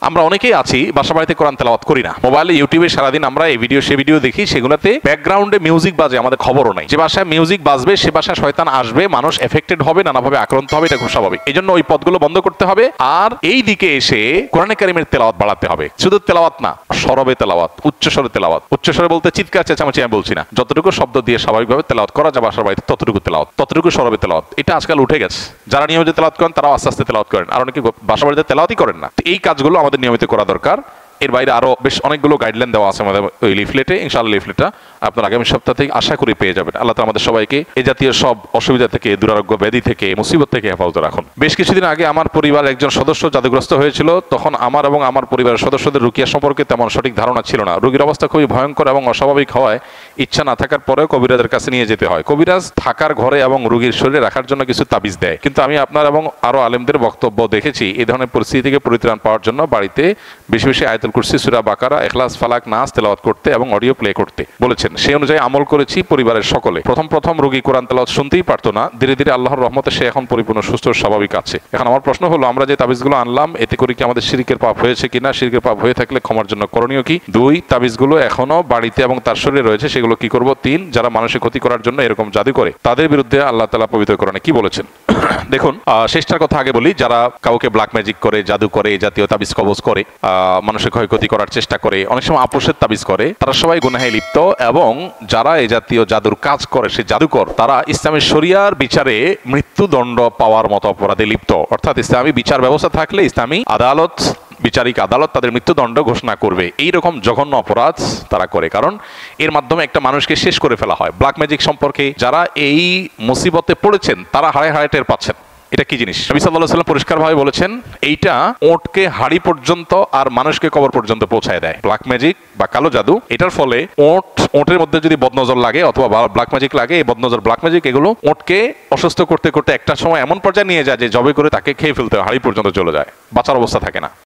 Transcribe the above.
আমরা অনেকেই আছি বাসা বাড়িতে কোরআন তেলাওয়াত করি না, মোবাইলে ইউটিউবে সারাদিন আমরা এই ভিডিও সে ভিডিও দেখি, সেগুলোতে ব্যাকগ্রাউন্ডে মিউজিক বাজে, আমাদের খবরও নাই। যে বাসায় মিউজিক বাজবে সে বাসায় শয়তান আসবে, মানুষ এফেক্টেড হবে, নানাভাবে আক্রান্ত হবে, এটা খুব স্বাভাবিক। এই জন্য ওই পথগুলো বন্ধ করতে হবে। আর এই দিকে এসে কোরআনে কারিমের তেলাওয়াত বাড়াতে হবে। শুধু তেলাওয়াত না, সরবে তেলাওয়াত, উচ্চস্বরে তেলাওয়াত। উচ্চস্বরে বলতে চিৎকার চেঁচামেচি আমি বলছি না, যতটুকু শব্দ দিয়ে স্বাভাবিকভাবে তেলাওয়াত করা যায় বাসার বাড়িতে ততটুকু তেলাওয়াত, ততটুকু সরবে তেলাওয়াত। এটা আজকাল উঠে গেছে। যারা নিয়মিত তেলাওয়াত করেন তারাও আস্তে আস্তে তেলাওয়াত করেন, আর অনেকে বাসা বাড়িতে তেলাওয়াতই করেন না। এই কাজগুলো আমাদের নিয়মিত করা দরকার। এর বাইরে আরো বেশ অনেকগুলো গাইডলাইন দেওয়া আছে আমাদের ওই লিফলেটে। ইনশাআল্লাহ লিফলেটটা আপনার আগামী সপ্তাহ থেকে আশা করি পেয়ে যাবেন। আল্লাহ তাআলা আমাদের সবাইকে এই জাতীয় সব অসুবিধা থেকে, দুরারোগ্য ব্যাধি থেকে, মুসিবত থেকে হেফাজত রাখুন। বেশ কিছুদিন আগে আমার পরিবার একজন সদস্য জাদুগ্রস্ত হয়েছিল। তখন আমার এবং আমার পরিবারের সদস্যদের রুকিয়া সম্পর্কে তেমন সঠিক ধারণা ছিল না। রোগীর অবস্থা খুবই ভয়ঙ্কর এবং অস্বাভাবিক হওয়ায় ইচ্ছা না থাকার পরেও কবিরাজের কাছে নিয়ে যেতে হয়। কবিরাজ থাকার ঘরে এবং রোগীর শরীরে রাখার জন্য কিছু তাবিজ দেয়, কিন্তু আমি আপনার এবং আরো আলেমদের বক্তব্য দেখেছি এই ধরনের পরিস্থিতি থেকে পরিত্রাণ পাওয়ার জন্য বাড়িতে বেশি বেশি আয়াতুল কুরসি, সূরা বাকারা, ইখলাস, ফালাক, নাস তেলাওয়াত করতে এবং অডিও প্লে করতে বলেছেন। সেই অনুযায়ী আমল করেছি পরিবারের সকলে। প্রথম রোগী কোরআন তেলাওয়াত শুনতেই পারতো না, ধীরে ধীরে আল্লাহর রহমতে সে এখন পরিপূর্ণ সুস্থ স্বাভাবিক আছে। এখন আমার প্রশ্ন হলো, আমরা যে তাবিজগুলো আনলাম এতে করে কি আমাদের শিরকের পাপ হয়েছে কিনা? শিরকের পাপ হয়ে থাকলে ক্ষমার জন্য করণীয় কি? 2, তাবিজগুলো এখনো বাড়িতে এবং তার শরীরে রয়েছে, সেগুলো কি করব? 3, যারা মানুষের ক্ষতি করার জন্য এরকম জাদু করে তাদের বিরুদ্ধে আল্লাহ তাআলা পবিত্র কোরআনে কি বলেছেন? দেখুন, শেষটার কথা আগে বলি। যারা কাউকে ব্ল্যাক ম্যাজিক করে, জাদু করে, এই জাতীয় তাবিজ কবজ করে, মানুষের ক্ষয়ক্ষতি করার চেষ্টা করে, অনেক সময় আপোষের তাবিজ করে, তারা সবাই গুনাহে লিপ্ত। এবং যারা এই জাতীয় জাদুর কাজ করে, সেই জাদুকর, তারা ইসলামের শরিয়ার বিচারে মৃত্যুদণ্ড পাওয়ার মতো অপরাধে লিপ্ত। অর্থাৎ ইসলামী বিচার ব্যবস্থা থাকলে ইসলামী আদালত, বিচারিক আদালত তাদের মৃত্যুদণ্ড ঘোষণা করবে। এইরকম জঘন্য অপরাধ তারা করে, কারণ এর মাধ্যমে একটা মানুষকে শেষ করে ফেলা হয়। ব্ল্যাক ম্যাজিক সম্পর্কে যারা এই মুসিবতে পড়েছেন তারা হাড়ে হাড়ে টের পাচ্ছেন এটা কি জিনিস। নবী সাল্লাল্লাহু আলাইহি ওয়াসাল্লাম পরিষ্কারভাবে বলেছেন, এইটা ওটকে হাড়ি পর্যন্ত আর মানুষকে কবর পর্যন্ত পৌঁছায় দেয়। ব্ল্যাক ম্যাজিক বা কালো জাদু, এটার ফলে ওটের মধ্যে যদি বদনজর লাগে অথবা ব্ল্যাক ম্যাজিক লাগে, এই বদনজর, ব্ল্যাক ম্যাজিক এগুলো ওটকে অসুস্থ করতে করতে একটা সময় এমন পর্যায়ে নিয়ে যায় যে জবে করে তাকে খেয়ে ফেলতে হয়, হাড়ি পর্যন্ত চলে যায়, বাঁচার অবস্থা থাকে না।